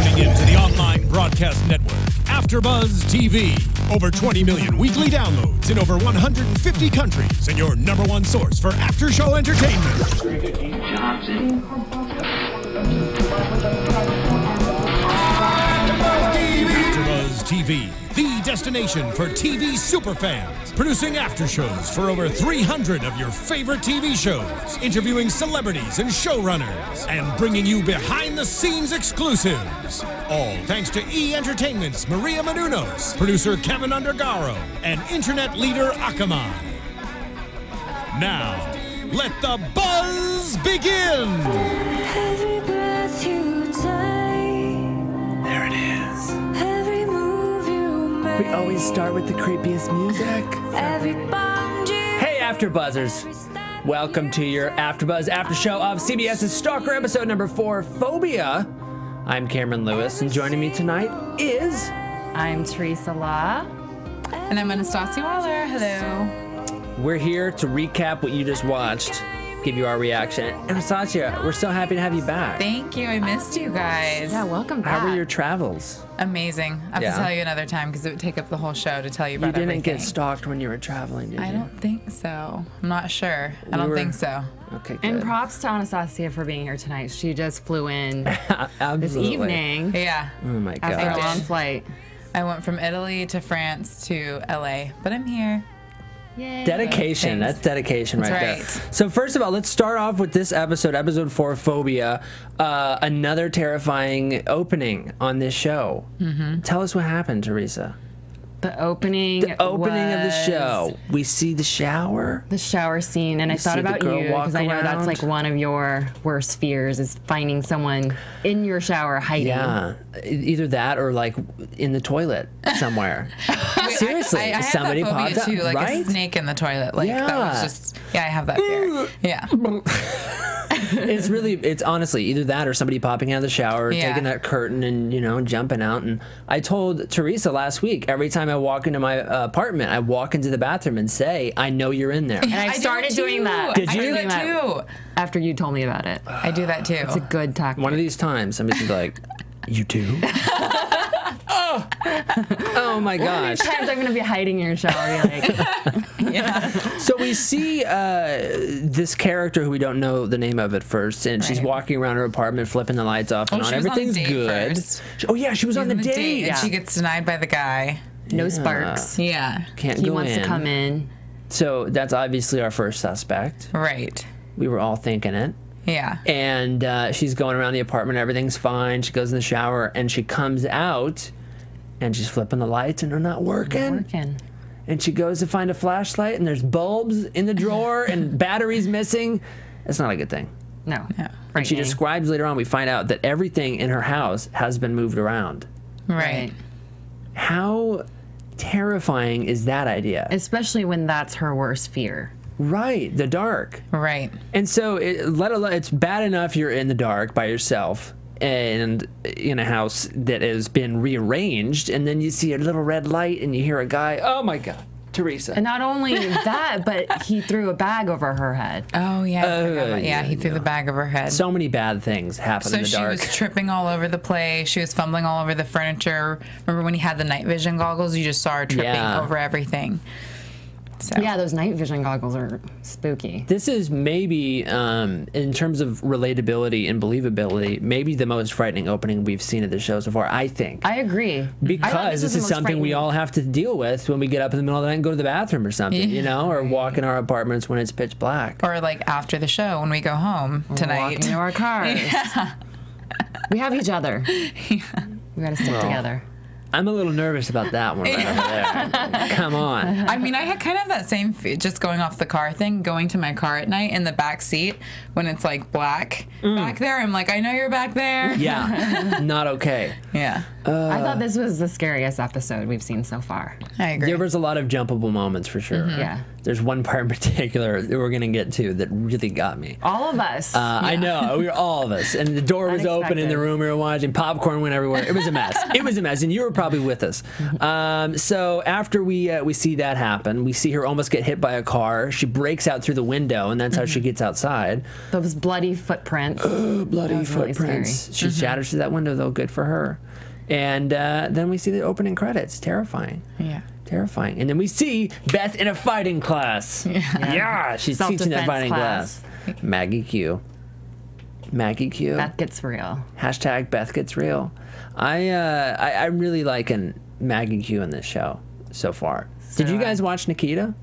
tuning in to the online broadcast network, AFTERBUZZ TV. Over 20 million weekly downloads in over 150 countries, and your #1 source for after-show entertainment. AFTERBUZZ TV, the destination for TV superfans. Producing aftershows for over 300 of your favorite TV shows. Interviewing celebrities and showrunners. And bringing you behind-the-scenes exclusives. All thanks to E! Entertainment's Maria Menounos, producer Kevin Undergaro, and internet leader Akamai. Now, let the buzz begin! Every breath you take, there it is. every move you make, We always start with the creepiest music. every bond you Hey, AfterBuzzers. Welcome to your AfterBuzz after show of CBS's Stalker episode number 4, Phobia. I'm Cameron Lewis, and joining me tonight is... I'm Teresa Law. And I'm Anastacia Waller. Hello. We're here to recap what you just watched, give you our reaction. Anastacia, we're so happy to have you back. Thank you. I missed you guys. Yeah, welcome back. How were your travels? Amazing. I have Yeah. to tell you another time because it would take up the whole show to tell you You about didn't everything. get stalked when you were traveling, did you? I don't think so. I'm not sure. I don't think so. Okay, good. And props to Anastacia for being here tonight. She just flew in this Absolutely. evening Yeah. Oh my after a gosh. long flight. I went from Italy to France to LA, but I'm here. Yay. Dedication. Thanks. That's dedication That's right there. right. So first of all, let's start off with this episode 4, Phobia. Another terrifying opening on this show. Tell us what happened, Teresa. The opening The opening of the was show. We see the shower. The shower scene, and I thought see the about girl you walk because I know that's around. like one of your worst fears is finding someone in your shower hiding. Yeah, either that or like in the toilet somewhere. Seriously, I have somebody that phobia popped up, too, like right? a snake in the toilet. Like that was Yeah. just, yeah, I have that fear. Yeah. It's honestly either that or somebody popping out of the shower, Yeah. taking that curtain and, you know, jumping out. And I told Teresa last week, every time I walk into my apartment, I walk into the bathroom and say, I know you're in there. And I do started too. doing that. Did I you? do that too. After you told me about it. I do that too. It's a good tactic. One of these times, somebody's gonna be like, you too? Oh my gosh. Times I'm gonna be hiding in your shower. You're like, Yeah. So we see this character who we don't know the name of at first, and she's Right. walking around her apartment, flipping the lights off and on. She was on a Everything's date good. first. Oh yeah, she was on the date. and she gets denied by the guy. no sparks. Yeah. Can't He go wants in. to come in. So that's obviously our first suspect. Right. We were all thinking it. Yeah. And she's going around the apartment. Everything's fine. She goes in the shower, and she comes out, and she's flipping the lights, and they're not working. Working. And she goes to find a flashlight, and there's bulbs in the drawer, and batteries missing. That's not a good thing. No. Yeah. And she Frightening. describes later on, we find out that everything in her house has been moved around. Right. How terrifying is that idea? Especially when that's her worst fear. Right, the dark. Right. And so, let alone, it's bad enough you're in the dark by yourself and in a house that has been rearranged, and then you see a little red light and you hear a guy. Oh my God, Teresa. And not only that, but he threw a bag over her head. Oh yeah. I forgot about- yeah, he threw the bag over her head. So many bad things happen in the she dark. was tripping all over the place. She was fumbling all over the furniture. Remember when he had the night vision goggles? You just saw her tripping Yeah. over everything. So. Yeah, those night vision goggles are spooky. This is maybe, in terms of relatability and believability, maybe the most frightening opening we've seen of the show so far, I think. I agree. I thought Because was this is the most something we frightening. all have to deal with when we get up in the middle of the night and go to the bathroom or something, you know, or walk in our apartments when it's pitch black. Or like after the show when we go home tonight. Walking to our cars. We have each other. We gotta stick together. I'm a little nervous about that one right over there. Come on. I mean, I had kind of that same, just going off the car thing, going to my car at night in the back seat when it's like black back there. I'm like, I know you're back there. Yeah, not okay. Yeah. I thought this was the scariest episode we've seen so far. I agree. There was a lot of jumpable moments for sure. Yeah. there's one part in particular that we're gonna get to that really got me. All of us. I know, we were all of us, and the door was open in the room we were watching. Popcorn went everywhere. It was a mess. It was a mess, and you were probably with us. So after we see that happen, we see her almost get hit by a car. She breaks out through the window, and that's how she gets outside. Those bloody footprints. Bloody footprints. She shatters through that window, though. Good for her. And then we see the opening credits. Terrifying. Yeah. Terrifying. And then we see Beth in a fighting class. Yeah, she's teaching that fighting class. Maggie Q. Maggie Q. Beth gets real. Hashtag Beth gets real. I'm really liking Maggie Q in this show so far. Did you guys watch Nikita?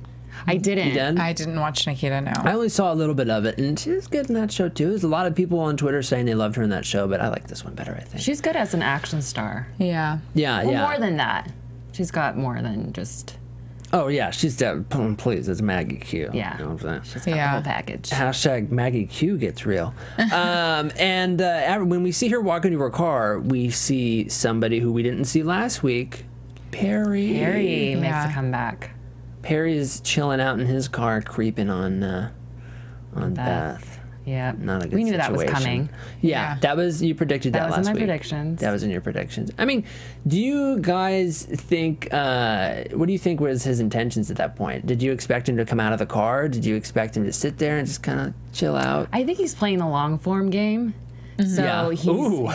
I didn't. You did? I didn't watch Nikita, no. I only saw a little bit of it, and she was good in that show too. There's a lot of people on Twitter saying they loved her in that show, but I like this one better, I think. She's good as an action star. Yeah. Yeah, Well, yeah. more than that. She's got more than just. Oh yeah, she's please, it's Maggie Q. Yeah. You know what I'm saying? She's got the whole package. Hashtag Maggie Q gets real. And when we see her walk into her car, we see somebody who we didn't see last week, Perry. Perry makes a comeback. Perry's chilling out in his car, creeping on Beth. Yeah. Not a good We knew that was situation. coming. Yeah, that was, you predicted that last week. That was in my predictions. That was in your predictions. I mean, do you guys think, what do you think was his intentions at that point? Did you expect him to come out of the car? Did you expect him to sit there and just kind of chill out? I think he's playing the long form game. So he's Ooh.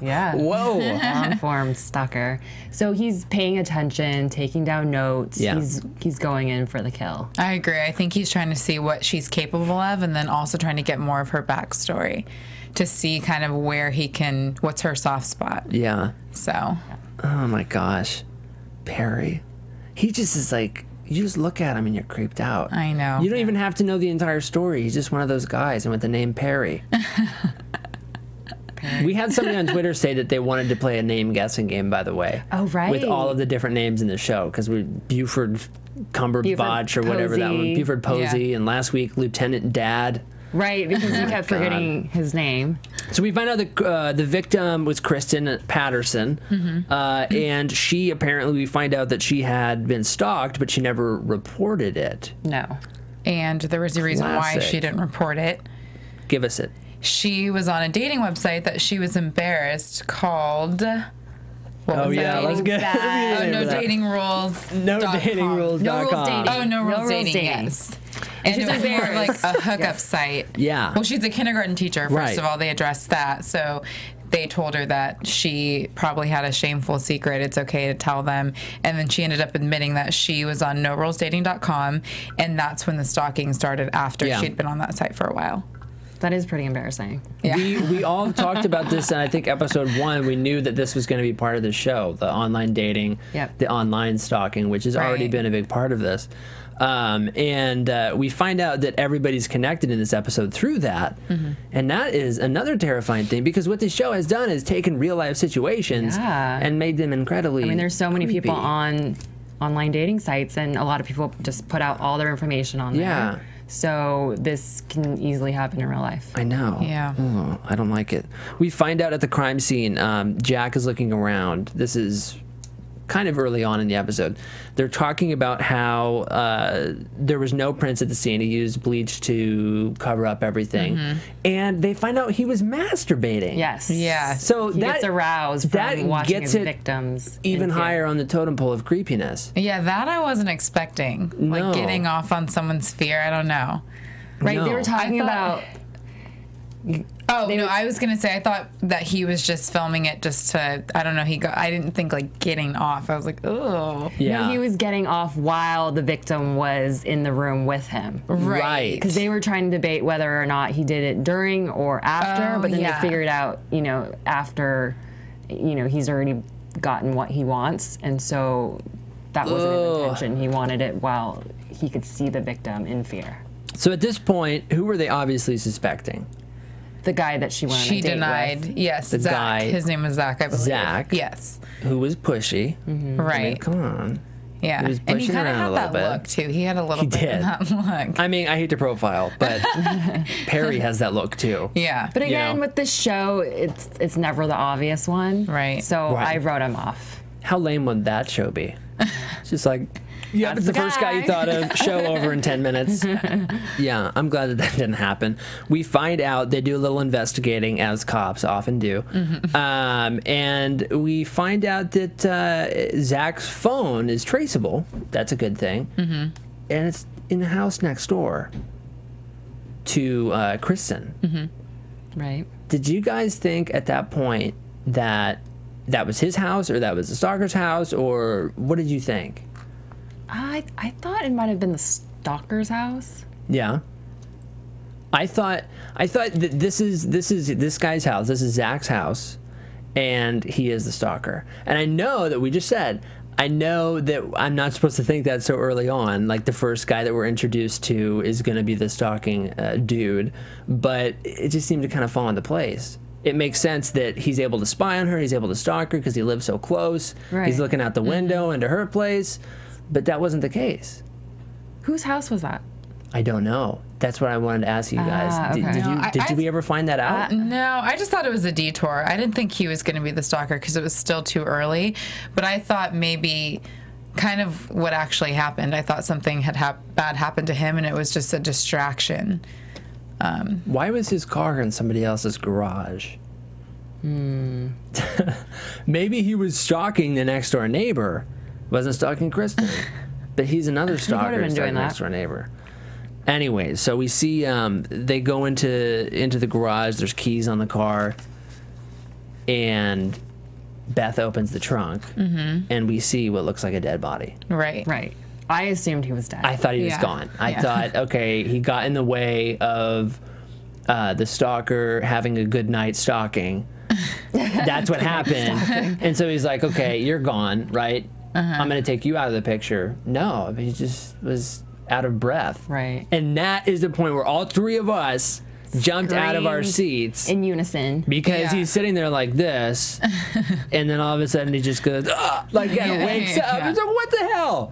yeah. Whoa. Long form stalker. So he's paying attention, taking down notes. Yeah. He's going in for the kill. I agree. I think he's trying to see what she's capable of and then also trying to get more of her backstory to see kind of where he can, what's her soft spot. Yeah. So. Oh my gosh. Perry. He just is like, you just look at him and you're creeped out. I know. You don't even have to know the entire story. He's just one of those guys, and with the name Perry. We had somebody on Twitter say that they wanted to play a name guessing game, by the way. Oh, right. With all of the different names in the show, because we Buford Cumberbatch or whatever that one. Posey. Buford Posey, and last week Lieutenant Dad. Right, because he kept forgetting his name. So we find out that the victim was Kristen Patterson, and she apparently, we find out that she had been stalked, but she never reported it. No. And there was a reason why Classic. she didn't report it. Give us it. She was on a dating website that she was embarrassed called. What was yeah, it? let's get Bad. Oh, no dating rules. No dating rules. No rules dating. Oh, no rules rules dating. Yes. And she's it was more of like embarrassed. a hookup site. Yeah. Well, she's a kindergarten teacher. First Right. of all, they addressed that. So they told her that she probably had a shameful secret. It's okay to tell them. And then she ended up admitting that she was on norulesdating.com. And that's when the stalking started after Yeah. she'd been on that site for a while. That is pretty embarrassing. Yeah. We all talked about this, and I think episode 1, we knew that this was going to be part of the show, the online dating, the online stalking, which has already Right. been a big part of this. And we find out that everybody's connected in this episode through that. And that is another terrifying thing, because what this show has done is taken real-life situations and made them incredibly I mean, there's so many people creepy. on online dating sites, and a lot of people just put out all their information on there. Yeah. So this can easily happen in real life. I know. Yeah. Oh, I don't like it. We find out at the crime scene, Jack is looking around. This is kind of early on in the episode. They're talking about how there was no prints at the scene. He used bleach to cover up everything. And they find out he was masturbating. Yes. Yeah. So He gets aroused that from watching gets his it victims. even in fear. higher on the totem pole of creepiness. Yeah, that I wasn't expecting. No. Like getting off on someone's fear. I don't know. Right, they No. were talking I about... Oh, no, I was going to say, I thought that he was just filming it just to, I don't know, I didn't think like getting off. I was like, oh. Yeah. No, he was getting off while the victim was in the room with him. Right. Because they were trying to debate whether or not he did it during or after, Oh, but then yeah. they figured out, after, he's already gotten what he wants, and so that wasn't his intention. He wanted it while he could see the victim in fear. So at this point, who were they obviously suspecting? The guy that she went on She a date denied. with. Yes, The Zach. guy- His name was Zach, I believe. Zach. Yes. Who was pushy. Right. I mean, come on. Yeah. He was And he pushing kind of around had a little that bit. look, too. He had a little He bit did. of that look. I mean, I hate to profile, but Perry has that look too. Yeah. But again, know. with this show, it's never the obvious one. Right. So Right. I wrote him off. How lame would that show be? It's just like, Yep, it's the first guy you thought of. Show over in 10 minutes. Yeah, I'm glad that didn't happen. We find out they do a little investigating, as cops often do. And we find out that Zach's phone is traceable. That's a good thing. And it's in the house next door to Kristen. Right. Did you guys think at that point that that was his house or that was the stalker's house, or what did you think? I thought it might have been the stalker's house. Yeah. I thought that this is this guy's house. This is Zach's house, and he is the stalker. And I know that we just said, I know that I'm not supposed to think that so early on. Like the first guy that we're introduced to is going to be the stalking dude, but it just seemed to kind of fall into place. It makes sense that he's able to spy on her. He's able to stalk her because he lives so close. Right. He's looking out the window into her place, but that wasn't the case. Whose house was that? I don't know. That's what I wanted to ask you guys. Okay. Did we ever find that out? No, I just thought it was a detour. I didn't think he was going to be the stalker because it was still too early. But I thought maybe kind of what actually happened. I thought something had bad happened to him, and it was just a distraction. Why was his car in somebody else's garage? Maybe he was stalking the next door neighbor. Wasn't stalking Kristen. But he's another stalker been stalking doing next door neighbor. Anyway, so we see they go into the garage. There's keys on the car, and Beth opens the trunk, and we see what looks like a dead body. Right. Right. I assumed he was dead. I thought he was Yeah. gone. I Yeah. thought, okay, he got in the way of the stalker having a good night stalking. That's what happened. And so he's like, okay, you're gone, right? I'm going to take you out of the picture. No, I mean, he just was out of breath. Right. And that is the point where all three of us jumped out of our Screamed seats in unison. because Yeah. he's sitting there like this, and then all of a sudden he just goes, "Ah," like, and wakes up. Yeah. He's like, what the hell?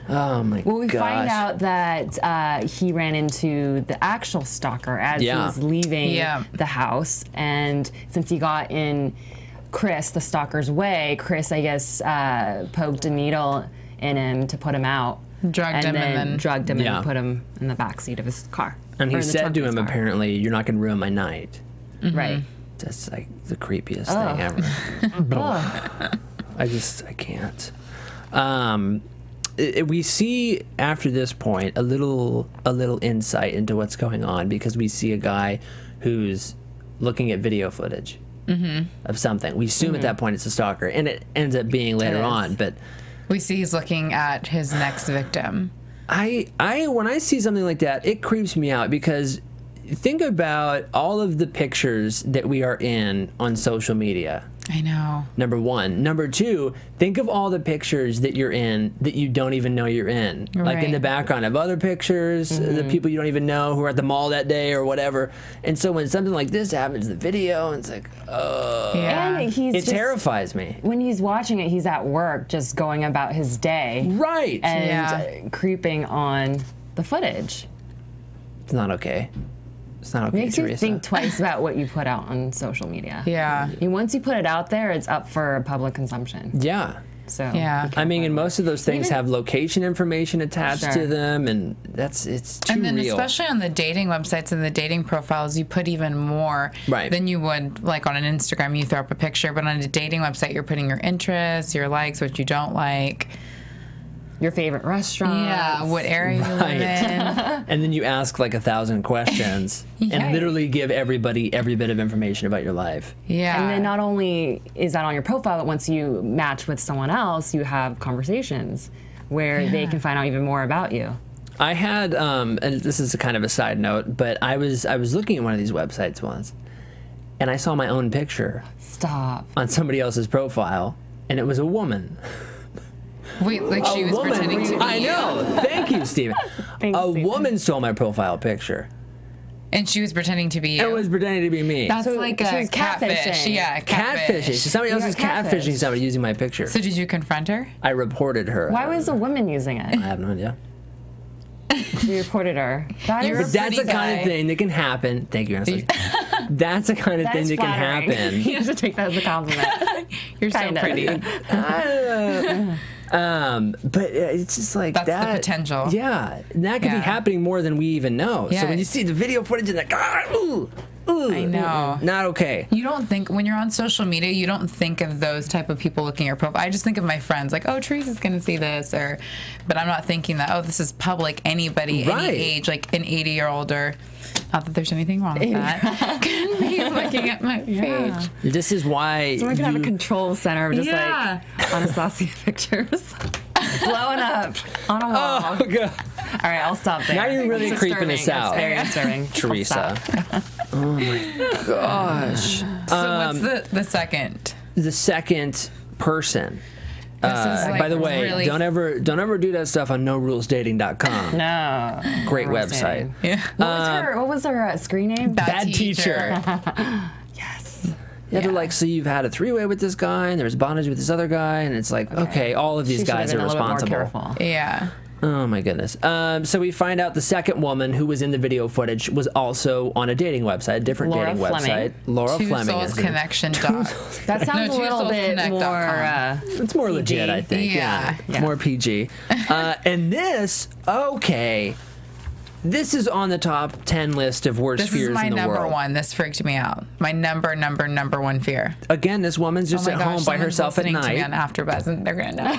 Oh my Well, we gosh. find out that he ran into the actual stalker as Yeah. he was leaving Yeah. the house. And since he got in Chris, the stalker's way, Chris, I guess, poked a needle in him to put him out. Drugged him and then- drugged him Yeah. and put him in the backseat of his car. And Or he in the said trunk to of his him, car. apparently, you're not going to ruin my night. Right. That's like the creepiest thing ever. I can't. We see after this point a little insight into what's going on, because we see a guy who's looking at video footage of something. We assume at that point it's a stalker, and it ends up being later is. on. But We see he's looking at his next victim. I when I see something like that, it creeps me out, because think about all of the pictures that we are in on social media. I know. Number one. Number two, think of all the pictures that you're in that you don't even know you're in. Like in Right. the background of other pictures, the people you don't even know who are at the mall that day or whatever. And so when something like this happens, the video, it's like, oh, Yeah. And he's it just, terrifies me. when he's watching it, he's at work just going about his day Right. and Yeah. creeping on the footage. It's not okay. It's not okay, Makes you Teresa. think twice about what you put out on social media. Yeah. And once you put it out there, it's up for public consumption. Yeah. So Yeah. I mean, and most of those things Even- have location information attached to Sure. them, and it's too And then real. especially on the dating websites and the dating profiles, you put even more Right. than you would like on an Instagram. You throw up a picture, but on a dating website, you're putting your interests, your likes, what you don't like. your favorite restaurant. Yeah, what area you live Right. in. And then you ask like 1,000 questions and literally give everybody every bit of information about your life. Yeah. And then not only is that on your profile, but once you match with someone else, you have conversations where they can find out even more about you. I had, and this is a kind of a side note, but I was looking at one of these websites once, and I saw my own picture Stop. on somebody else's profile, and it was a woman. Wait, like she was woman. pretending to be I know. Thank you, Steven. Thanks, A Steven. woman stole my profile picture and she was pretending to be you. and was pretending to be me. That's So like she a was catfish. catfishing. Yeah, Catfishing. So somebody else You is got catfishing catfished. somebody using my picture. So did you confront her? I reported her. Why was a woman using it? I have no idea. You reported her. That You're is But that's the pretty kind guy. of thing that can happen. Thank you, Anastasia. That's the kind of thing that can happen. You have to take that as a compliment. You're so Kind of. pretty. But it's just like That's the that potential. Yeah, and that could be Yeah. happening more than we even know. So Yeah. when you see the video footage, and like, ooh, I know. not okay. You don't think, when you're on social media, you don't think of those type of people looking at your profile. I just think of my friends, like, oh, Teresa's going to see this, but I'm not thinking that, oh, this is public. Anybody, Right. any age, like an 80-year-old, or not that there's anything wrong with that, can be looking at my page. This is why Someone could have a you- control center of just Yeah. like Anastacia pictures blowing up on a wall. Oh, God. All right, I'll stop there. Now you're really It's creeping disturbing. us out. It's very disturbing. Teresa. Oh my gosh. So what's the second? The second person. This is, like, by the way, really- don't ever do that stuff on norulesdating.com. No. Great website. Yeah. What was her screen name? Bad teacher. Yes. Yeah, they're like, so you've had a three-way with this guy, and there's bondage with this other guy, and it's like, okay, all of these She should have guys been are a little bit more responsible. careful. Yeah. Oh my goodness. So we find out the second woman who was in the video footage was also on a dating website, a different Laura dating Fleming. website. Laura Two Fleming Souls is it. Connection dot. That sounds No, a little bit twosoulsconnect.com. more. It's more legit, I think. Yeah. Yeah. More PG. And this, okay, this is on the top 10 list of worst This fears is my in the number world. one. This freaked me out. My number one fear. Again, this woman's just Oh my at gosh, home by someone's herself at listening to me on night. AFTERBUZZ, and they're gonna know.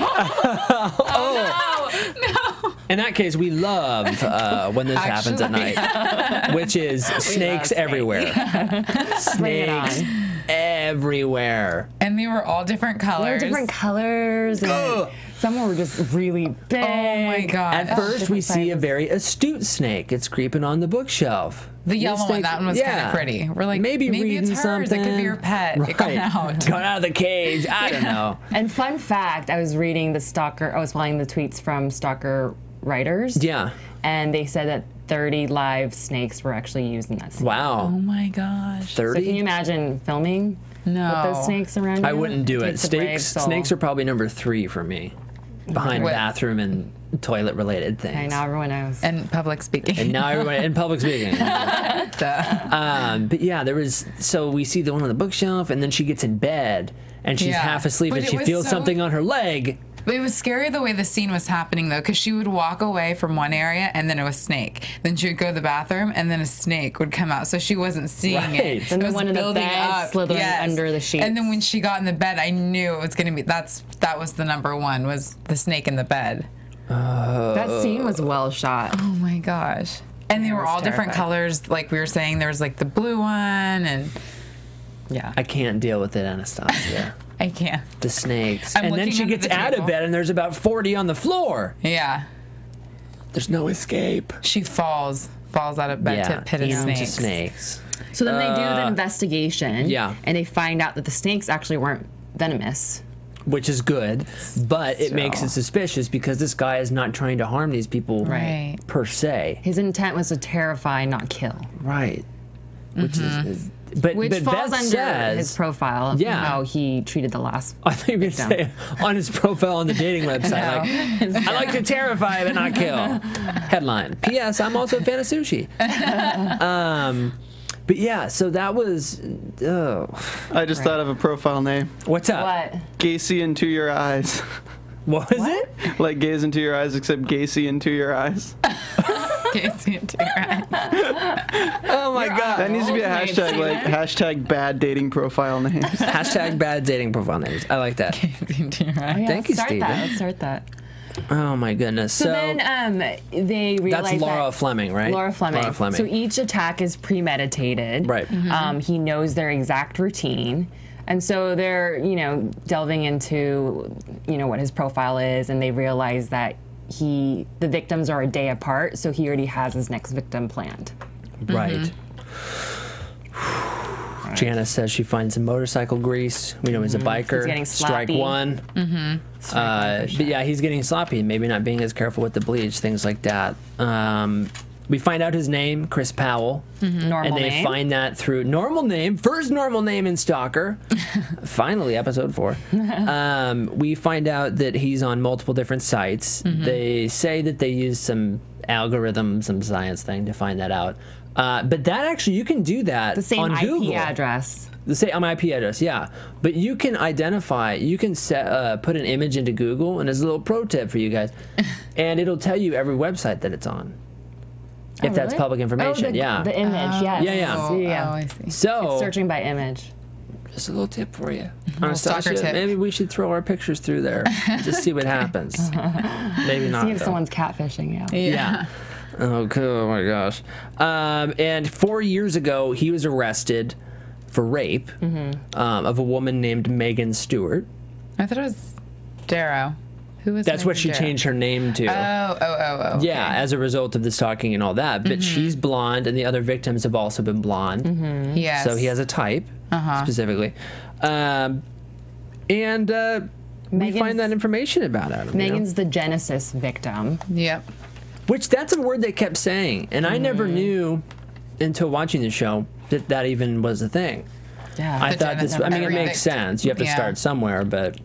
Oh, no. In that case, we love when this happens at night, which is snakes snakes. everywhere. Bring it Snakes on. everywhere. And they were all different They're colors. different colors. And some were just really big. Oh my god. At first, we different see a sizes. very astute snake. It's creeping on the bookshelf. The yellow This one, snake- that one was kind of pretty. We're like, maybe reading it's hers. something. It could be your pet. Right. It got out. Got out of the cage. I don't know. And fun fact, I was reading the Stalker, I was following the tweets from Stalker writers. Yeah. And they said that 30 live snakes were actually used in that scene. Wow. Oh my gosh. 30? So can you imagine filming No. with those snakes around you? I wouldn't do it. Takes a brave soul. Snakes are probably number 3 for me, behind What? bathroom and toilet related things. I know, everyone knows. And public speaking. And now everyone in public speaking. But yeah, there was. So we see the one on the bookshelf, and then she gets in bed, and she's Yeah. half asleep, But and it she was feels so- something on her leg. But it was scary the way the scene was happening, though, because she would walk away from one area and then it was snake. Then she would go to the bathroom and then a snake would come out. So she wasn't seeing Right. it. Then It the was one in the building bed up. slithering under the sheets. And then when she got in the bed, I knew it was going to be. That was the number one, was the snake in the bed. That scene was well shot. Oh my gosh. And they were was all different terrified. colors. Like we were saying, there was like the blue one, and Yeah. I can't deal with it, Anastacia. I can't. The snakes. I'm And then looking she under gets the out of table. bed, and there's about 40 on the floor. Yeah. There's no escape. She falls out of bed to pit of into snakes. snakes. So then they do the investigation. yeah. And they find out that the snakes actually weren't venomous. Which is good, but it makes it suspicious because this guy is not trying to harm these people Right. per se. His intent was to terrify, not kill. Right. Which is but Which but falls Beth under says, his profile of Yeah. how he treated the last I think we victim. say on his profile on the dating website, like, I like to terrify but not kill. Headline. P.S. I'm also a fan of sushi. But yeah, so that was. I just thought of a profile name. What's up? What? Gacy into your eyes. What was it? Like gaze into your eyes, except Gacy into your eyes. Can't see into your eyes. Oh my god. That needs to be a hashtag, like hashtag bad dating profile names. Hashtag bad dating profile names. I like that. Into your eyes. Yeah, Thank you, start Steven. that. Let's start that. Oh my goodness. So then they realize that's Laura that Fleming, right? Laura Fleming. So each attack is premeditated. Right. He knows their exact routine. And so they're, delving into, what his profile is, and they realize that the victims are a day apart, so he already has his next victim planned. Right. Janice says she finds some motorcycle grease. We know he's a biker. He's getting Strike sloppy. one. But yeah, he's getting sloppy. Maybe not being as careful with the bleach, things like that. We find out his name, Chris Powell. Normal And they name. find that through normal name, first normal name in Stalker. Finally, episode 4. We find out that he's on multiple different sites. They say that they use some algorithm, some science thing to find that out. But that actually, you can do that The same on IP Google. address. The same IP address, yeah. But you can identify, you can set, put an image into Google, and there's a little pro tip for you guys, and it'll tell you every website that it's on. If that's really? public information, yeah. The image, yes. Yeah. Oh, I see. So, It's searching by image. just a little tip for you. stalker Anastacia, tip. maybe we should throw our pictures through there. Just see what happens. Maybe not. See if though. someone's catfishing you. Yeah. Oh, cool. Oh my gosh. And 4 years ago, he was arrested for rape of a woman named Megan Stewart. I thought it was Darrow. Who was That's what she Darrow? changed her name to. Oh. Okay. Yeah, as a result of the stalking and all that. But she's blonde, and the other victims have also been blonde. Yes. So he has a type, specifically. We find that information about him. Megan's the Genesis victim. Yep. Which, that's a word they kept saying. And I never knew until watching the show that even was a thing. Yeah. I thought this, I mean, it makes sense. You have to Yeah. start somewhere, but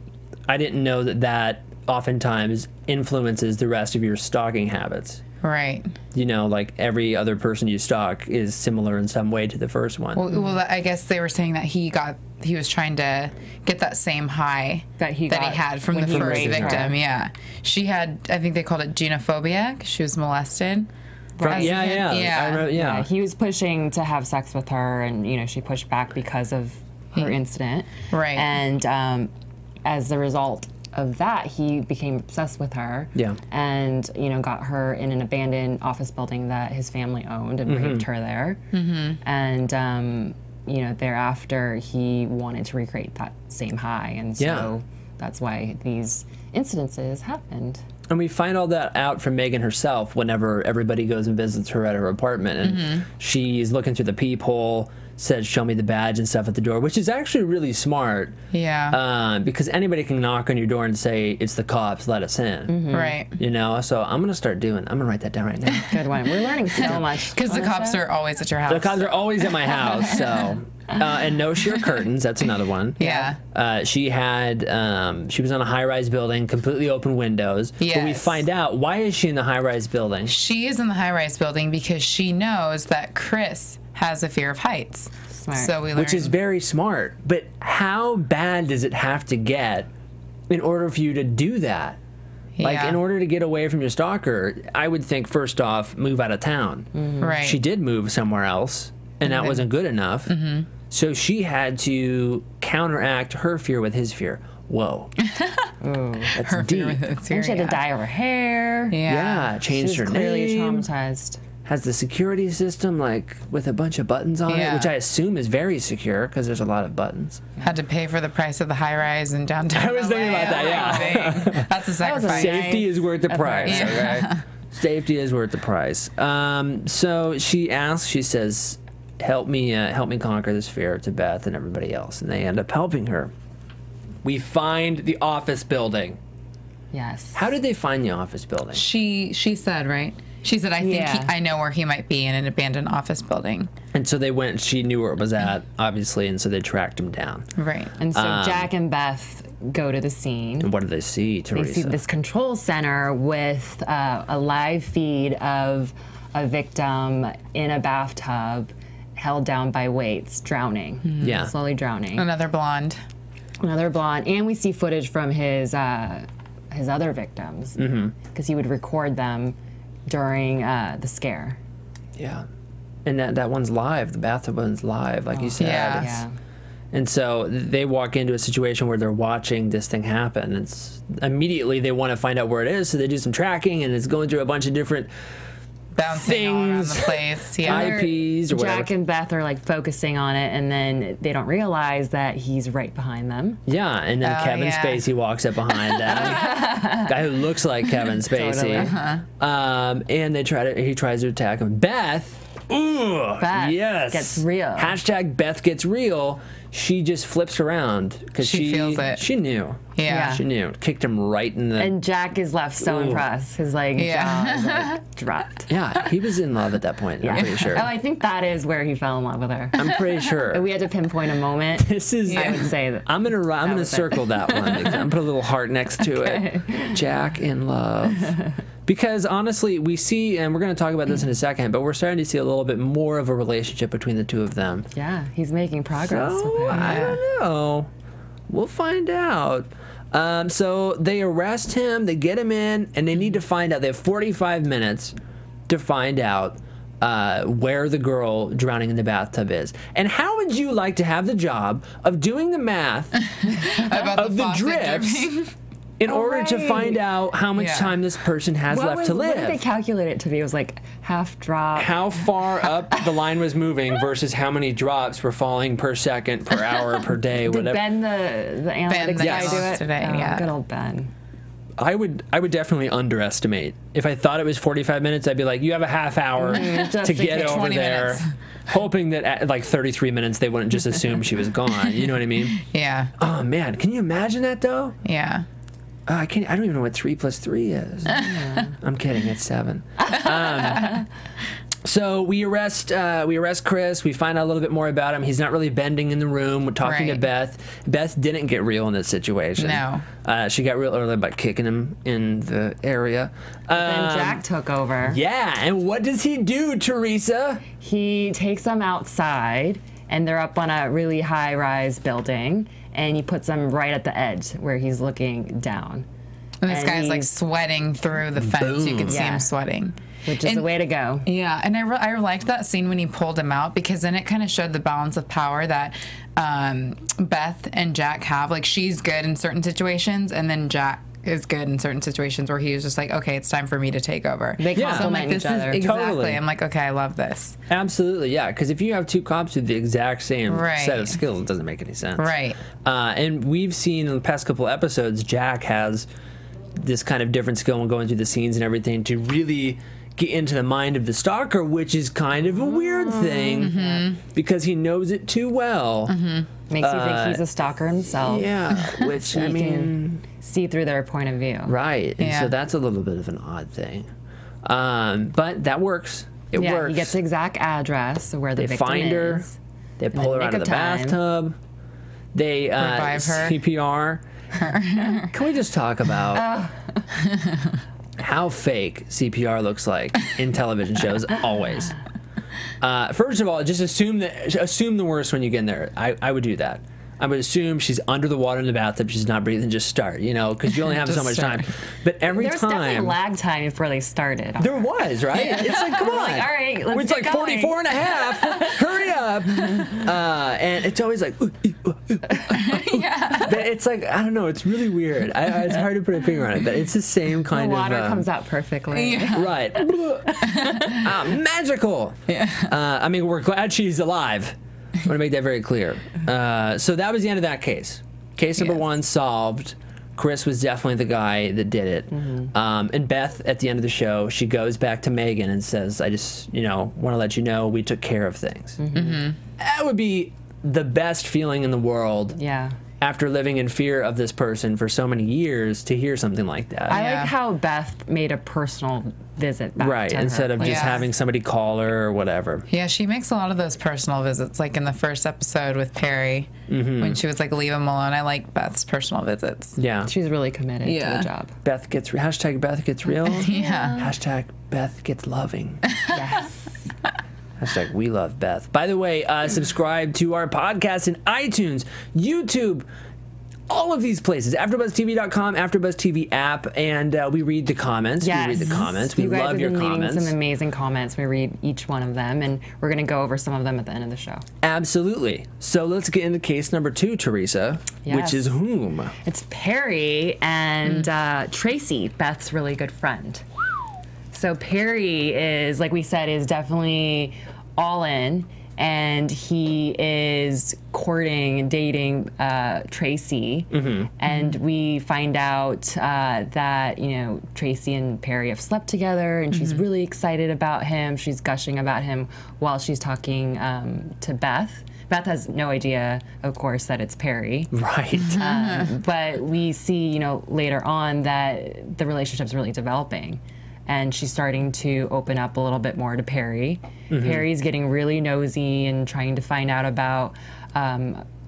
I didn't know that oftentimes influences the rest of your stalking habits. Right. You know, like every other person you stalk is similar in some way to the first one. Well, I guess they were saying that he was trying to get that same high That he got had from the when he first raped her. victim. Yeah. She had, I think they called it genophobia because she was molested. From, yeah. Yeah. I remember, Yeah, he was pushing to have sex with her, and she pushed back because of her incident. Right. And as a result of that, he became obsessed with her. Yeah. And got her in an abandoned office building that his family owned and raped her there. And thereafter he wanted to recreate that same high, and so that's why these incidences happened. And we find all that out from Megan herself whenever everybody goes and visits her at her apartment. And she's looking through the peephole, says, "Show me the badge," and stuff at the door, which is actually really smart. Yeah. Because anybody can knock on your door and say, "It's the cops, let us in." Right. So I'm going to write that down right now. Good one. We're learning so much. Because the cops are always at your house. The cops are always at my house, so. And no sheer curtains, that's another one. Yeah. She was on a high-rise building, completely open windows. But we Yes. find out, why is she in the high-rise building? She is in the high-rise building because she knows that Chris has a fear of heights. Smart. So we learn. Which is very smart. But how bad does it have to get in order for you to do that? Like, Yeah. in order to get away from your stalker, I would think, first off, move out of town. Right. She did move somewhere else, and that wasn't good enough. So she had to counteract her fear with his fear. Whoa. That's Her deep. fear with it, And she had to dye her hair. Yeah. Yeah, She changed was her clearly name. traumatized. Has the security system, like, with a bunch of buttons on it, Yeah. which I assume is very secure because there's a lot of buttons. Had to pay for the price of the high-rise in downtown. I was thinking LA, about that, yeah. everything. That's a sacrifice. Safety is worth the price, Yeah. okay? Safety is worth the price. So she asks, she says, help me conquer this fear, to Beth and everybody else. And they end up helping her. We find the office building. Yes. How did they find the office building? She said, right? She said, I think Yeah. I know where he might be, in an abandoned office building. And so they went, she knew where it was at, obviously, and so they tracked him down. Right. And so Jack and Beth go to the scene. And what do they see, They Teresa? see this control center with a live feed of a victim in a bathtub held down by weights, drowning. Yeah. Slowly drowning. Another blonde. Another blonde. And we see footage from his other victims because he would record them during the scare. Yeah. And that one's live. The bathtub one's live, like you said. Yeah. Yeah. And so they walk into a situation where they're watching this thing happen. It's immediately they want to find out where it is, so they do some tracking, and it's going through a bunch of different Bouncing all around the Things. place. Yeah. IPs or whatever. Jack and Beth are like focusing on it, and then they don't realize that he's right behind them. Yeah, and then Oh, Kevin yeah. Spacey walks up behind them. Guy who looks like Kevin Spacey. And he tries to attack him. Beth. Ooh, Beth yes. gets real. Hashtag Beth gets real. She just flips around because She feels it. She knew. Yeah. She knew. Kicked him right in the. And Jack is left so Ooh. impressed. His like Yeah. jaw is like dropped. Yeah, he was in love at that point. I'm pretty sure. Oh, I think that is where he fell in love with her. I'm pretty sure. If we had to pinpoint a moment, This is. I would say that. I'm gonna was it. circle that one. I'm gonna put a little heart next to it. Jack in love. Because honestly, we see, and we're going to talk about this in a second, but we're starting to see a little bit more of a relationship between the two of them. Yeah, he's making progress. with So, her. I don't know. We'll find out. So they arrest him, they get him in, and they need to find out. They have 45 minutes to find out where the girl drowning in the bathtub is. And how would you like to have the job of doing the math About of the faucet drifts dripping. in order to right. find out how much Yeah. time this person has left to What did they live? calculate it to be? It was like half drop. How far up the line was moving versus how many drops were falling per second, per hour, per day, Did whatever. Ben, the analytics the guy, do analyst it? today, Oh, yeah. Good old Ben. I would definitely underestimate. If I thought it was 45 minutes, I'd be like, you have a half hour just to in get case. over 20 there. minutes. Hoping that at like 33 minutes, they wouldn't just assume she was gone. You know what I mean? Yeah. Oh, man. Can you imagine that, though? Yeah. I can't. I don't even know what 3 plus 3 is. I'm kidding. It's 7. So we arrest Chris. We find out a little bit more about him. He's not really bending in the room. We're talking to Right. Beth. Beth didn't get real in this situation. No. She got real early by kicking him in the area. Then Jack took over. Yeah, and what does he do, Teresa? He takes them outside, and they're up on a really high-rise building, and he puts them right at the edge where he's looking down. And this And guy's like he's- sweating through the fence. You can see Yeah. him sweating. Which is the way to go. Yeah, and I liked that scene when he pulled him out because then it kind of showed the balance of power that Beth and Jack have. Like, she's good in certain situations, and then Jack is good in certain situations where he was just like, okay, it's time for me to take over. They So I'm like, complement this each other. is exactly. Totally. I'm like, okay, I love this. Absolutely, yeah. Because if you have two cops with the exact same Right. set of skills, it doesn't make any sense. Right. And we've seen in the past couple episodes, Jack has this kind of different skill in going through the scenes and everything to really get into the mind of the stalker, which is kind of a weird thing because he knows it too well. Makes you think he's a stalker himself. Yeah, which I You mean, can see through their point of view. right. And so Yeah. that's a little bit of an odd thing. But that works. It Yeah, works. he gets the exact address of where the They victim find her. is. They pull her nick out of of the time. bathtub. They Revive her. CPR. Can we just talk about how fake CPR looks like in television shows? Always. First of all, just assume the worst when you get in there. I would do that. I would assume she's under the water in the bathtub. She's not breathing. Just start, because you only have so Just much start. time. But every There's definitely time. lag time before they started. There was, right? It's like, come on. Like, all right, let's It's get like going. 44 and a half. Hurry up. And it's always like, but it's like, I don't know. It's really weird. It's hard to put a finger on it, but it's the same The kind water of. comes out perfectly. Right. Magical. Yeah. I mean, we're glad she's alive. I want to make that very clear. So that was the end of that case. Case number 1 solved. Chris was definitely the guy that did it. And Beth, at the end of the show, she goes back to Megan and says, I just, want to let you know we took care of things. That would be the best feeling in the world. Yeah. After living in fear of this person for so many years, to hear something like that. I Yeah. like how Beth made a personal visit back Right, to her instead of place. just Yeah. having somebody call her or whatever. Yeah, she makes a lot of those personal visits, like in the first episode with Perry, when she was like, leave him alone. I like Beth's personal visits. Yeah. She's really committed to Yeah. the job. Beth gets hashtag Beth gets real. Yeah. Hashtag Beth gets loving. Yes. Hashtag we love Beth. By the way, subscribe to our podcast in iTunes, YouTube, all of these places. AfterBuzzTV.com, AfterBuzz TV app, and we read the comments. Yes. We read the comments. We you guys love have your been leaving comments. some amazing comments. We read each one of them, and we're going to go over some of them at the end of the show. Absolutely. So let's get into case number 2, Teresa, which Yes. is whom? It's Perry and Tracy, Beth's really good friend. So Perry is, like we said, is definitely all in, and he is courting and dating Tracy. And we find out that, Tracy and Perry have slept together, and she's really excited about him. She's gushing about him while she's talking to Beth. Beth has no idea, of course, that it's Perry. Right. But we see, later on that the relationship's really developing. And she's starting to open up a little bit more to Perry. Perry's getting really nosy and trying to find out about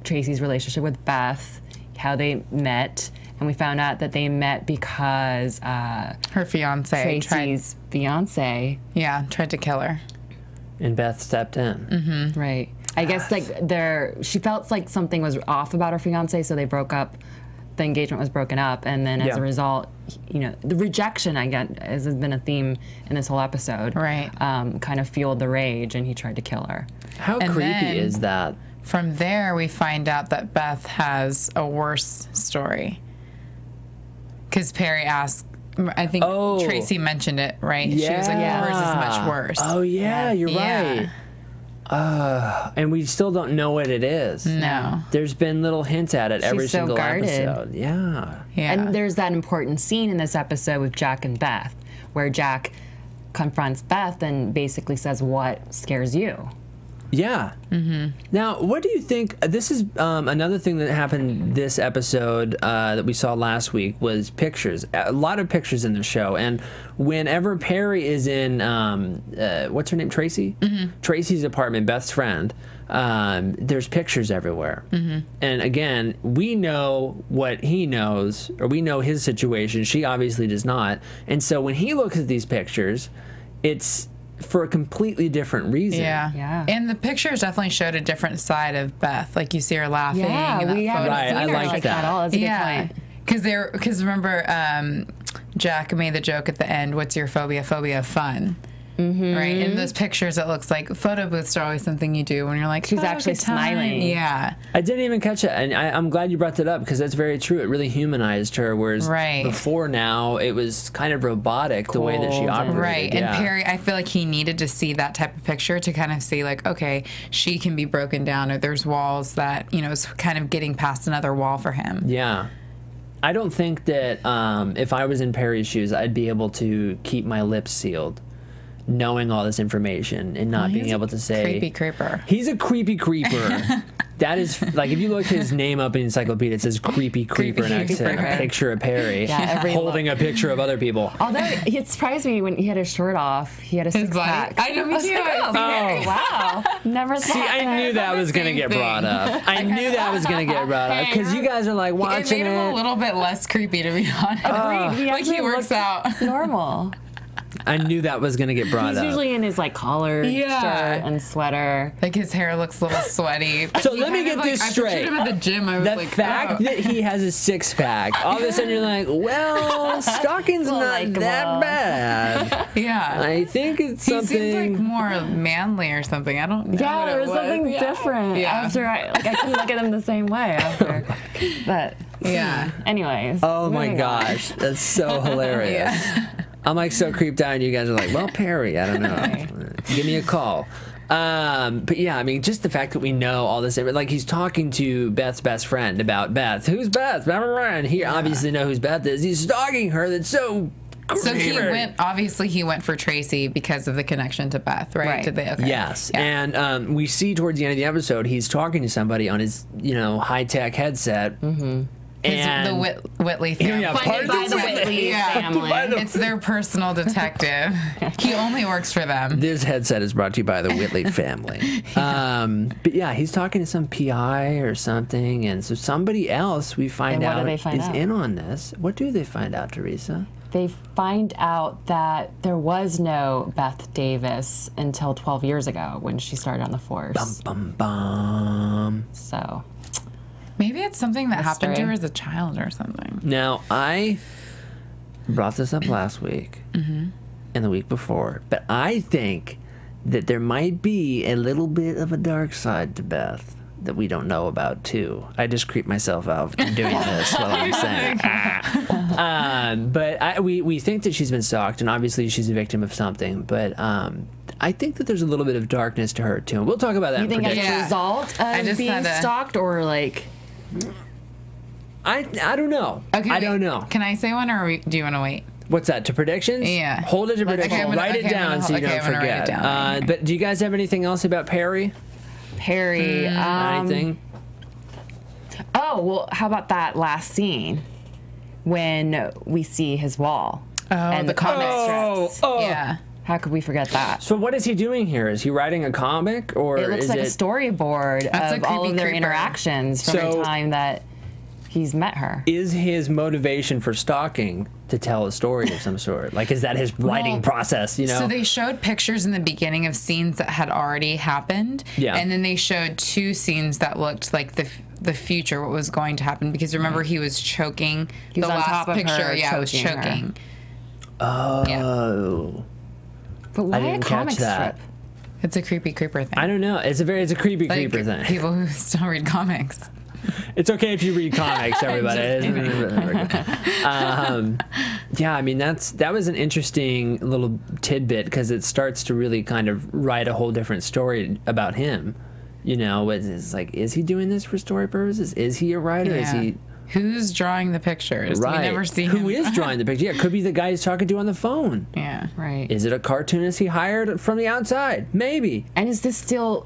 Tracy's relationship with Beth, how they met, and we found out that they met because Her fiance Tracy's fiance, tried to kill her. And Beth stepped in. right? I guess like she felt like something was off about her fiance, so they broke up. The engagement was broken up, and then as a result, you know, the rejection, I guess, has been a theme in this whole episode. Right. Kind of fueled the rage, and he tried to kill her. How And creepy then- is that? From there, we find out that Beth has a worse story. Because Perry asked, I think Tracy mentioned it, right? She was like, hers is much worse. Oh, yeah, you're right. And we still don't know what it is. No. There's been little hints at it every She's so single guarded. episode. Yeah. Yeah. And there's that important scene in this episode with Jack and Beth, where Jack confronts Beth and basically says, "What scares you?" Yeah. Now, what do you think? This is another thing that happened this episode that we saw last week was pictures. A lot of pictures in the show. And whenever Perry is in, what's her name? Tracy? Tracy's apartment, Beth's friend, there's pictures everywhere. And again, we know what he knows, or we know his situation. She obviously does not. And so when he looks at these pictures, it's for a completely different reason. Yeah. And the pictures definitely showed a different side of Beth. Like you see her laughing. Yeah, in that we haven't photo. Right, seen I her like like that. at all. That's a good point. Because remember, Jack made the joke at the end, what's your phobia? Phobia of fun. Right? In those pictures, it looks like photo booths are always something you do when you're like, She's "Oh, actually good time." smiling. Yeah. I didn't even catch it, and I'm glad you brought that up because that's very true. It really humanized her, whereas before now it was kind of robotic the way that she Cold and- operated. Right. Yeah. And Perry, I feel like he needed to see that type of picture to kind of see, like, okay, she can be broken down, or there's walls that, you know, is kind of getting past another wall for him. Yeah. I don't think that if I was in Perry's shoes, I'd be able to keep my lips sealed, knowing all this information and not being able to say. Creepy creeper. He's a creepy creeper. That is, like, if you look his name up in Encyclopedia, it says creepy creeper next to a picture of Perry holding a picture of other people. Although it surprised me when he had his shirt off, he had a His six-pack. body. I know, me too. Oh. Wow. Never thought See, I knew that was going to get brought up. I knew that was going to get brought up because you guys are like It watching made him a little bit less creepy, to be honest. Agreed. Like he actually works looked out. normal. I knew that was going to get brought He's up. usually in his like collared shirt and sweater. Like his hair looks a little sweaty. So He let me kind of, get this I straight. pictured him at the gym. I was The like, fact that he has a six-pack, all of a sudden you're like, well, stalking's not likable. that bad. yeah. I think it's He something. seems like more manly or something. I don't know. Yeah, what there it was something different Yeah. after I couldn't look at him the same way after. But Yeah. anyways. Oh my moving on. gosh, that's so hilarious. I'm like so creeped out, and you guys are like, well, Perry, I don't know. Give me a call. But yeah, I mean, just the fact that we know all this, like he's talking to Beth's best friend about Beth. Who's Beth? Blah, blah, blah. And he obviously know who's Beth is. He's stalking her. That's so So he creepy. went for Tracy because of the connection to Beth, right? Right. To the, okay. Yes, Yeah. and we see towards the end of the episode, he's talking to somebody on his, high-tech headset. Mm-hmm. The Whitley family. Yeah, Funded by the Whitley family. It's their personal detective. He only works for them. This headset is brought to you by the Whitley family. But yeah, he's talking to some PI or something, and so somebody else we find And what do out they find is out? in on this. What do they find out, Teresa? They find out that there was no Beth Davis until 12 years ago when she started on the force. Bum bum. So Maybe it's something that happened to Mystery. her as a child or something. Now, I brought this up last week and the week before, but I think that there might be a little bit of a dark side to Beth that we don't know about, too. I just creep myself out from doing this while I'm saying but we think that she's been stalked, and obviously she's a victim of something, but I think that there's a little bit of darkness to her, too. And we'll talk about that you in think as predictions. a result of just being had a- stalked or like I don't know. Okay, I don't wait. know. Can I say one, or do you want to wait? What's that, to predictions? Yeah. Hold it to predictions. Okay, I'm gonna- write it okay, I'm down gonna- so you okay, don't I'm gonna write it forget. down. But do you guys have anything else about Perry? Perry? Anything? Oh, well, how about that last scene when we see his wall and the comic strips? Yeah. How could we forget that? So what is he doing here? Is he writing a comic, or It looks is like it a storyboard That's of a all of creepy their creeper. interactions from So- the time that he's met her. Is his motivation for stalking to tell a story of some sort? Like, is that his writing process, you know? So they showed pictures in the beginning of scenes that had already happened. Yeah. And then they showed 2 scenes that looked like the future, what was going to happen. Because remember, he was choking. He was the on last top of picture, her, yeah, was choking her. choking. Oh. Yeah. But why a didn't comic catch that. strip? It's a creepy creeper thing. I don't know. It's a creepy like, creeper thing. People who still read comics. It's okay if you read comics, everybody. Yeah, I mean that was an interesting little tidbit because it starts to really kind of write a whole different story about him. You know, it's like, is he doing this for story purposes? Is he a writer? Is Yeah. he Who's drawing the pictures? right? We never see him. Who is drawing the picture? Yeah, it could be the guy he's talking to on the phone. Yeah. Right. Is it a cartoonist he hired from the outside? Maybe. And is this still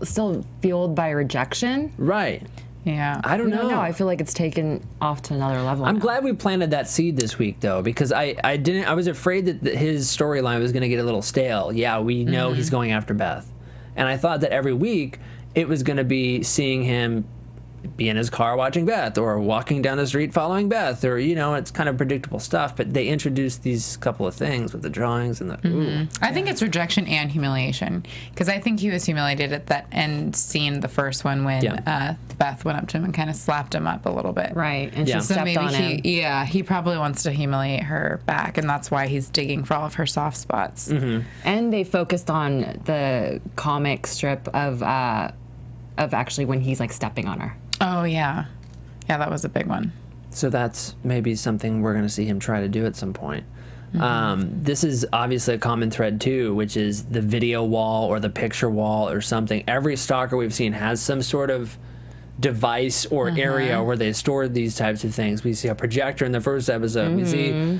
fueled by rejection? Right. Yeah. I don't know. No, I feel like it's taken off to another level. I'm now. glad we planted that seed this week, though, because I was afraid that his storyline was going to get a little stale. Yeah, we know he's going after Beth, and I thought that every week it was going to be seeing him be in his car watching Beth, or walking down the street following Beth, or, you know, it's kind of predictable stuff. But they introduced these couple of things with the drawings and the ooh. I think it's rejection and humiliation, because I think he was humiliated at that end scene, the first one, when Beth went up to him and kind of slapped him up a little bit. Right, and Yeah. she So stepped maybe on him. he probably wants to humiliate her back, and that's why he's digging for all of her soft spots. And they focused on the comic strip of actually when he's like stepping on her. Oh yeah, yeah, that was a big one. So that's maybe something we're going to see him try to do at some point. This is obviously a common thread too, which is the video wall or the picture wall or something. Every stalker we've seen has some sort of device or area where they store these types of things. We see a projector in the first episode. We see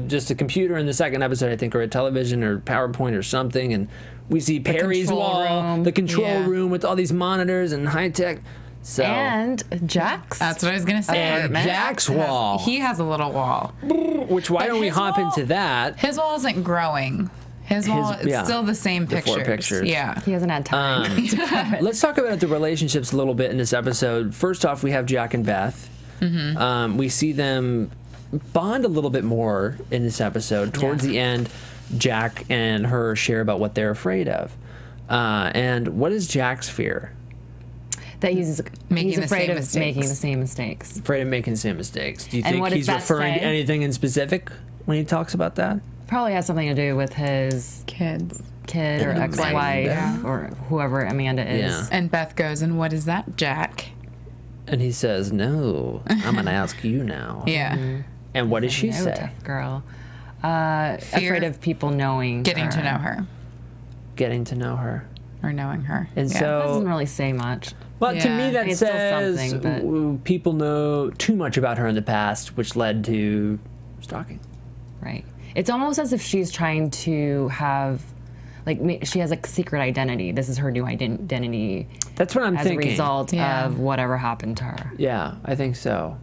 just a computer in the second episode, I think, or a television or PowerPoint or something. And we see Perry's control wall, room. the control room with all these monitors and high tech. So And Jax. That's what I was gonna say. and Jack's wall. He has a little wall. Which why But don't we his hop wall- into that? His wall isn't growing. His wall, it's yeah. still the same The pictures. 4 pictures. Yeah. He hasn't had time. Let's talk about the relationships a little bit in this episode. First off, we have Jack and Beth. We see them bond a little bit more in this episode. Towards the end, Jack and her share about what they're afraid of. And what is Jack's fear? That he's Making the afraid same of mistakes. making the same mistakes. Afraid of making the same mistakes. Do you And think what does he's that referring to say? anything in specific when he talks about that? Probably has something to do with his Kids. kid or And ex-wife yeah. or whoever Amanda is. Yeah. And Beth goes, and what is that, Jack? And he says, no, I'm going to ask you now. Yeah. And what does she No, say? tough girl. Fear Afraid of people knowing Getting to her. know her. Getting to know her. Or knowing her. And Yeah. so Doesn't really say much. Well, to Yeah. me, that It's still says something, but- people know too much about her in the past, which led to stalking. Right. It's almost as if she's trying to have, like, she has a secret identity. This is her new identity That's what I'm as thinking. a result Yeah. of whatever happened to her. Yeah, I think so.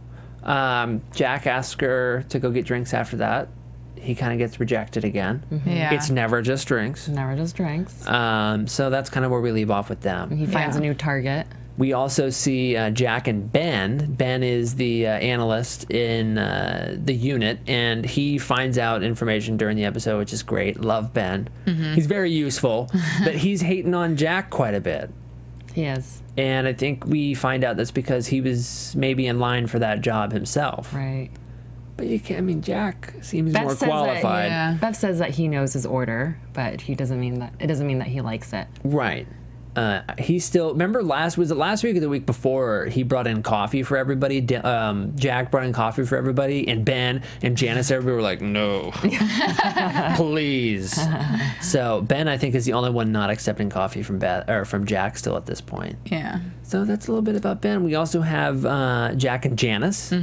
Jack asks her to go get drinks after that. He kind of gets rejected again. Yeah. It's never just drinks. Never just drinks. So that's kind of where we leave off with them. He finds Yeah. a new target. We also see Jack and Ben. Ben is the analyst in the unit, and he finds out information during the episode, which is great. Love Ben. He's very useful, but he's hating on Jack quite a bit. He is. And I think we find out that's because he was maybe in line for that job himself. Right. But you can't, I mean, Jack seems more Beth says qualified. Yeah. Beth says that he knows his order, but it doesn't mean that he likes it. Right. He still, remember was it last week or the week before, he brought in coffee for everybody? Jack brought in coffee for everybody, and Ben and Janice, everybody were like, no, please. So Ben, I think, is the only one not accepting coffee from Beth, or from Jack still at this point. Yeah. So that's a little bit about Ben. We also have Jack and Janice,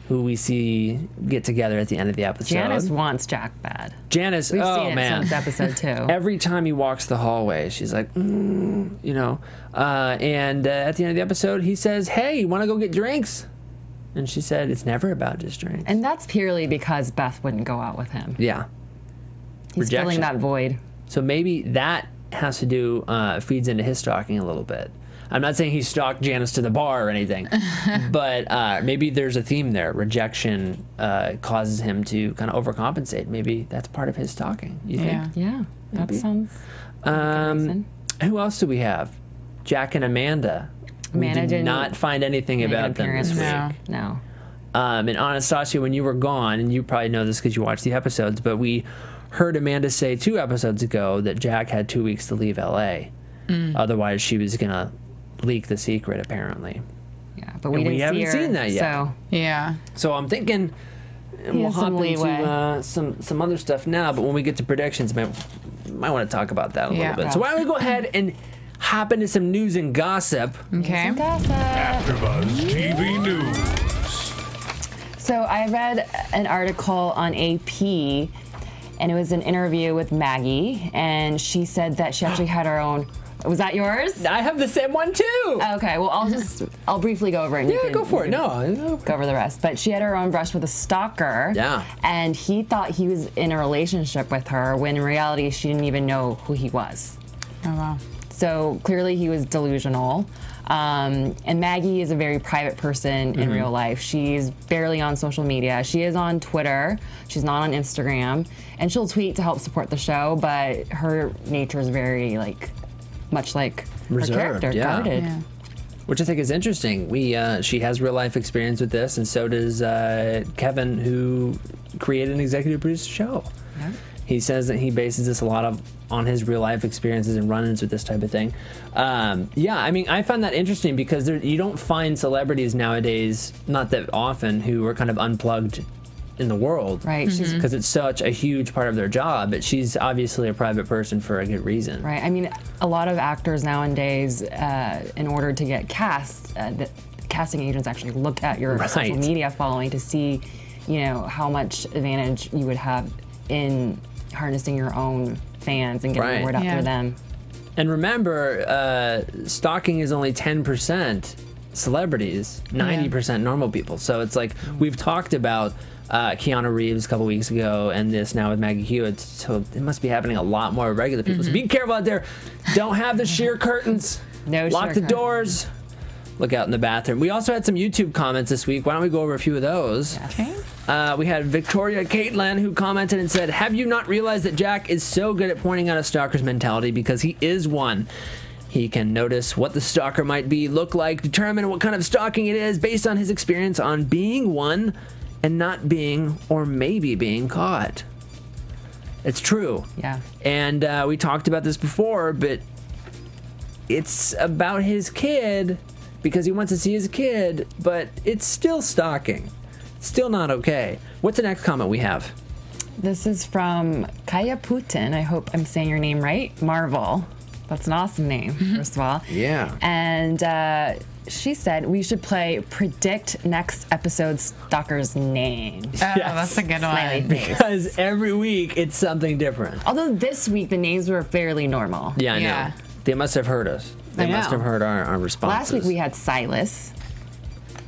who we see get together at the end of the episode. Janice wants Jack bad. Janice, We've oh seen it man. since episode 2. Every time he walks the hallway, she's like, you know. And at the end of the episode, he says, hey, you want to go get drinks? And she said, it's never about just drinks. And that's purely because Beth wouldn't go out with him. Yeah. He's Rejection. filling that void. So maybe that has to do, feeds into his stalking a little bit. I'm not saying he stalked Janice to the bar or anything, but maybe there's a theme there. Rejection causes him to kind of overcompensate. Maybe that's part of his stalking. You think? Yeah, that sounds like a reason. Who else do we have? Jack and Amanda. Amanda we did didn't not find anything make an about them this week. appearance. No. And Anastacia, when you were gone, and you probably know this because you watched the episodes, but we heard Amanda say 2 episodes ago that Jack had 2 weeks to leave LA. Otherwise, she was going to leak the secret, apparently. Yeah, but we haven't seen that yet. So Yeah. So I'm thinking we'll has some hop leeway. into some other stuff now, but when we get to predictions, might want to talk about that a little bit. So why don't we go ahead and hop into some news and gossip. Okay. AfterBuzz TV News. So I read an article on AP, and it was an interview with Maggie, and she said that she actually had her own. Was that yours? I have the same one too. Okay, well I'll briefly go over it. And you Yeah, can- go for it. you can No. Go over the rest. But she had her own brush with a stalker. Yeah. And he thought he was in a relationship with her when in reality she didn't even know who he was. Oh, wow. So clearly he was delusional. And Maggie is a very private person in real life. She's barely on social media. She is on Twitter. She's not on Instagram. And she'll tweet to help support the show, but her nature is very much like Reserved, her character, yeah. guarded. Yeah. Which I think is interesting. She has real life experience with this, and so does Kevin, who created and executive produced the show. Yeah. He says that he bases this a lot on his real life experiences and run-ins with this type of thing. Yeah, I mean, I find that interesting because you don't find celebrities nowadays, not that often, who are kind of unplugged in the world. Right. She's Because it's such a huge part of their job, but she's obviously a private person for a good reason. right. I mean, a lot of actors nowadays, in order to get cast, the casting agents actually look at your social Right. media following to see, how much advantage you would have in harnessing your own fans and getting Right. the word out Yeah. through them. And remember, stalking is only 10% celebrities, 90% normal people. So it's like we've talked about Keanu Reeves a couple weeks ago, and this now with Maggie Hewitt. So it must be happening a lot more with regular people. So be careful out there. Don't have the sheer curtains. No Lock sheer the curtains. doors. Look out in the bathroom. We also had some YouTube comments this week. Why don't we go over a few of those? Okay. We had Victoria Caitlin who commented and said, "Have you not realized that Jack is so good at pointing out a stalker's mentality because he is one? He can notice what the stalker might look like, determine what kind of stalking it is based on his experience on being one and not being or maybe being caught." It's true. Yeah. And we talked about this before, but it's about his kid because he wants to see his kid, but it's still stalking. Still not okay. What's the next comment we have? This is from Kaya Putin. I hope I'm saying your name right. Marvel. That's an awesome name, first of all. Yeah. And she said we should play Predict Next Episode's Stalker's Name. Oh, that's a good Smiley one. face. Because every week it's something different. Although this week the names were fairly normal. Yeah, I know. Yeah. They must have heard us. They I must know. have heard our responses. Last week we had Silas.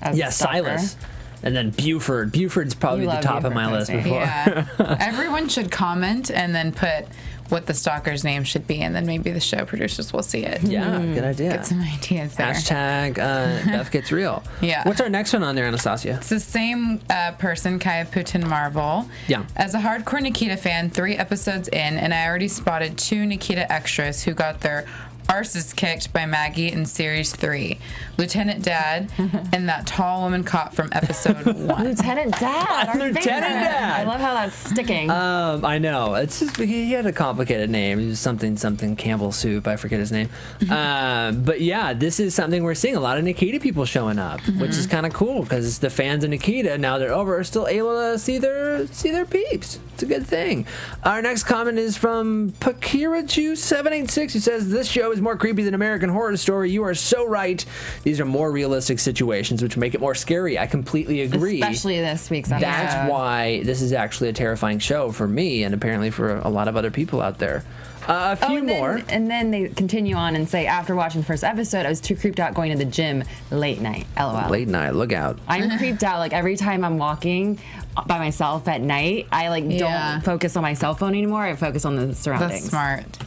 As Yeah, the stalker. Silas. And then Buford. Buford's probably You the love top of Buford, my list don't you? before. Yeah. Everyone should comment and then put what the stalker's name should be, and then maybe the show producers will see it. Yeah, good idea. Get some ideas there. Hashtag Beth Gets Real. Yeah. What's our next one on there, Anastacia? It's the same person, Kaya Putin Marvel. Yeah. As a hardcore Nikita fan, 3 episodes in, and I already spotted 2 Nikita extras who got their arses kicked by Maggie in series 3. Lieutenant Dad and that tall woman cop from episode 1. Lieutenant Dad. Our Lieutenant favorite. Dad. I love how that's sticking. I know. It's just he had a complicated name. It was something Campbell Soup. I forget his name. But yeah, this is something we're seeing a lot of Nikita people showing up, which is kind of cool because the fans of Nikita, now they're over, are still able to see their peeps. It's a good thing. Our next comment is from Pakirachu786 who says, "This show is more creepy than American Horror Story. You are so right. These are more realistic situations, which make it more scary." I completely agree. Especially this week's episode. That's why this is actually a terrifying show for me and apparently for a lot of other people out there. A few more. And then they continue on and say, after watching the first episode, I was too creeped out going to the gym late night. LOL. Late night, look out. I'm creeped out. Like every time I'm walking by myself at night, I Yeah. don't focus on my cell phone anymore. I focus on the surroundings. That's smart.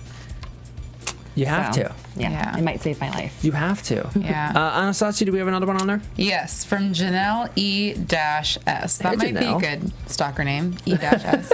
You have So. to. Yeah. It might save my life. You have to. Yeah. Anastacia, do we have another one on there? Yes, from Janelle E-S. That Hey, might Janelle. be a good stalker name, E-S.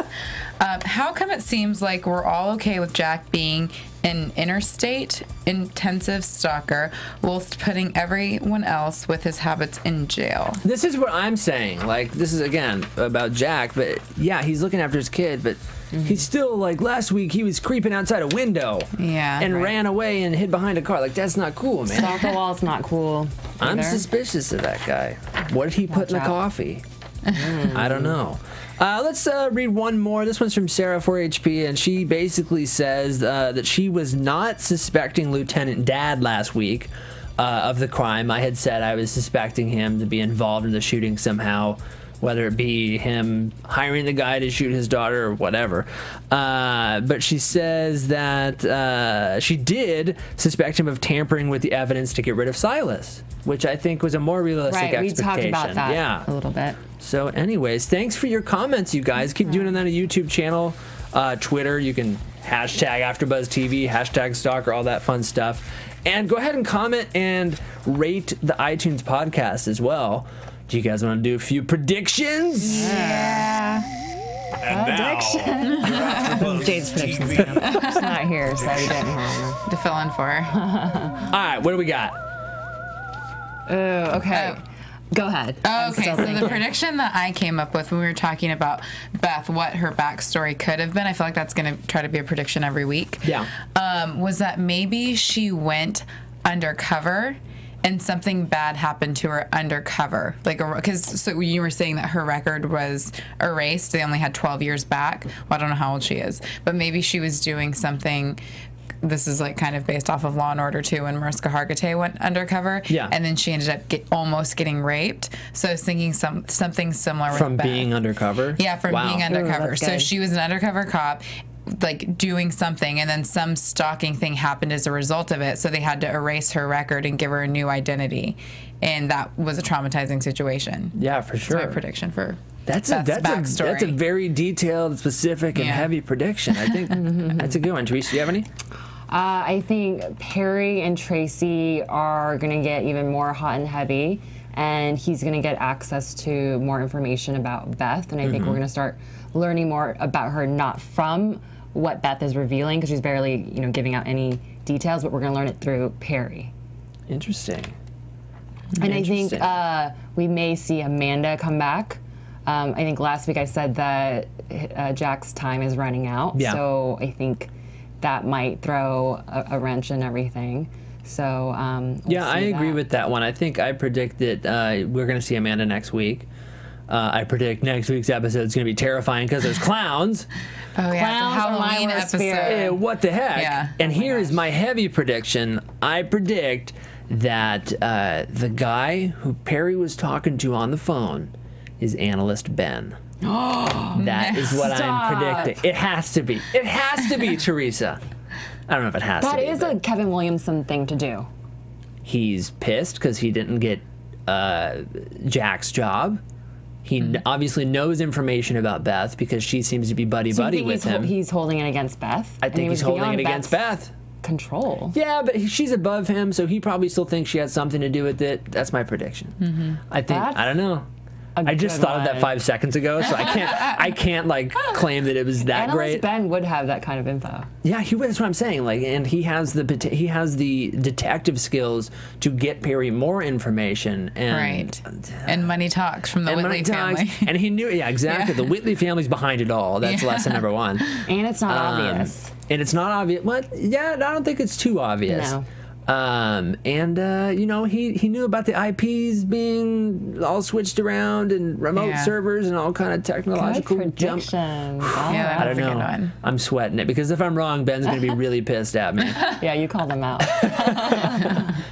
How come it seems like we're all okay with Jack being an interstate intensive stalker whilst putting everyone else with his habits in jail? This is what I'm saying. Like, this is, again, about Jack, but yeah, he's looking after his kid, but he's still, like, last week he was creeping outside a window. Yeah, And right. ran away and hid behind a car. Like, that's not cool, man. Stalker wall's not cool. I'm either. suspicious of that guy. What did he put in the out. coffee? I don't know. Let's read one more. This one's from Sarah 4HP, and she basically says that she was not suspecting Lieutenant Dad last week of the crime. I had said I was suspecting him to be involved in the shooting somehow, whether it be him hiring the guy to shoot his daughter or whatever. But she says that she did suspect him of tampering with the evidence to get rid of Silas, which I think was a more realistic Right, we expectation. talked about that Yeah. a little bit. So anyways, thanks for your comments, you guys. Keep doing it on a YouTube channel, Twitter. You can hashtag AFTERBUZZ TV, hashtag Stalker, all that fun stuff. And go ahead and comment and rate the iTunes podcast as well. Do you guys want to do a few predictions? Yeah. And now, AFTERBUZZ Jade's predictions. TV. She's not here, so you didn't hear her. To fill in for her. All right, what do we got? Oh, okay. Go ahead. I'm Okay, still so the thinking. prediction that I came up with when we were talking about Beth, what her backstory could have been, I feel like that's going to try to be a prediction every week. Yeah. Was that maybe she went undercover and something bad happened to her undercover, like because so you were saying that her record was erased. They only had 12 years back. Well, I don't know how old she is, but maybe she was doing something. This is like kind of based off of Law and Order 2 when Mariska Hargitay went undercover. Yeah. And then she ended up almost getting raped. So I was thinking something similar From with Beth. being undercover? Yeah, from Wow. being undercover. that's So good. she was an undercover cop, like doing something, and then some stalking thing happened as a result of it. So they had to erase her record and give her a new identity. And that was a traumatizing situation. Yeah, for That's sure. my prediction for That's Beth's a backstory. very detailed, specific, and Yeah. heavy prediction. I think that's a good one. Teresa, do you have any? I think Perry and Tracy are going to get even more hot and heavy, and he's going to get access to more information about Beth, and I think we're going to start learning more about her, not from what Beth is revealing, because she's barely, giving out any details, but we're going to learn it through Perry. Interesting. And I think Interesting. we may see Amanda come back. I think last week I said that Jack's time is running out, Yeah. so I think that might throw a wrench in everything. So we'll Yeah, I see agree that. with that one. I think I predict that we're going to see Amanda next week. I predict next week's episode is going to be terrifying because there's clowns. Oh yeah, Clowns it's a are my Halloween worst episode. fear. What the heck? Yeah. And Oh my here is gosh. my heavy prediction. I predict that the guy who Perry was talking to on the phone is analyst Ben. That is what I'm Stop. predicting. It has to be. It has to be, Teresa. I don't know if it has to That be. is but a Kevin Williamson thing to do. he's pissed because he didn't get Jack's job. He obviously knows information about Beth because she seems to be So you buddy-buddy think with he's, him. he's holding it against Beth? I think he's holding it against Beth. Control. Yeah, but she's above him, so he probably still thinks she had something to do with it. That's my prediction. I think. That's I don't know. a I just good thought of that one. 5 seconds ago, so I can't like claim that it was that Analyst great. Ben would have that kind of info. Yeah, that's what I'm saying. Like, and he has the detective skills to get Perry more information. And, Right. And money talks from the and Whitley money talks, family. and he knew. Yeah, exactly. Yeah. The Whitley family's behind it all. That's Yeah. lesson number 1. And it's not obvious. And it's not obvious. What? Yeah, I don't think it's too obvious. No. He knew about the IPs being all switched around and remote Yeah. servers and all kind of Good technological jump. predictions. Yeah, I that's don't a good know. one. I'm sweating it because if I'm wrong, Ben's gonna be really pissed at me. Yeah, you called them out.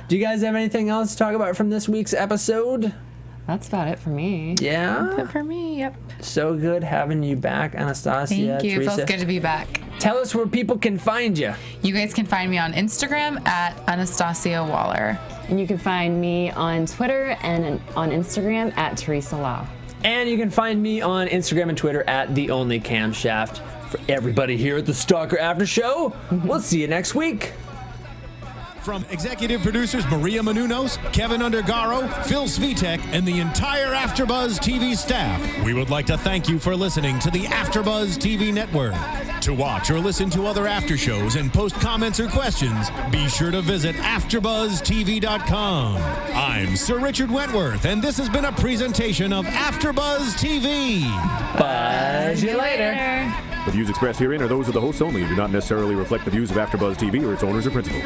Do you guys have anything else to talk about from this week's episode? That's about it for me. Yeah. Good for me, yep. So good having you back, Anastacia. Thank you. It Teresa. feels good to be back. Tell us where people can find you. You guys can find me on Instagram at Anastacia Waller. And you can find me on Twitter and on Instagram at Teresa Lau. And you can find me on Instagram and Twitter at The Only Camshaft. For everybody here at the Stalker After Show, we'll see you next week. From executive producers Maria Menounos, Kevin Undergaro, Phil Svitek, and the entire AfterBuzz TV staff, we would like to thank you for listening to the AfterBuzz TV network. To watch or listen to other after shows and post comments or questions, be sure to visit AfterBuzzTV.com. I'm Sir Richard Wentworth, and this has been a presentation of AfterBuzz TV. Buzz you later. The views expressed herein are those of the hosts only and do not necessarily reflect the views of AfterBuzz TV or its owners or principals.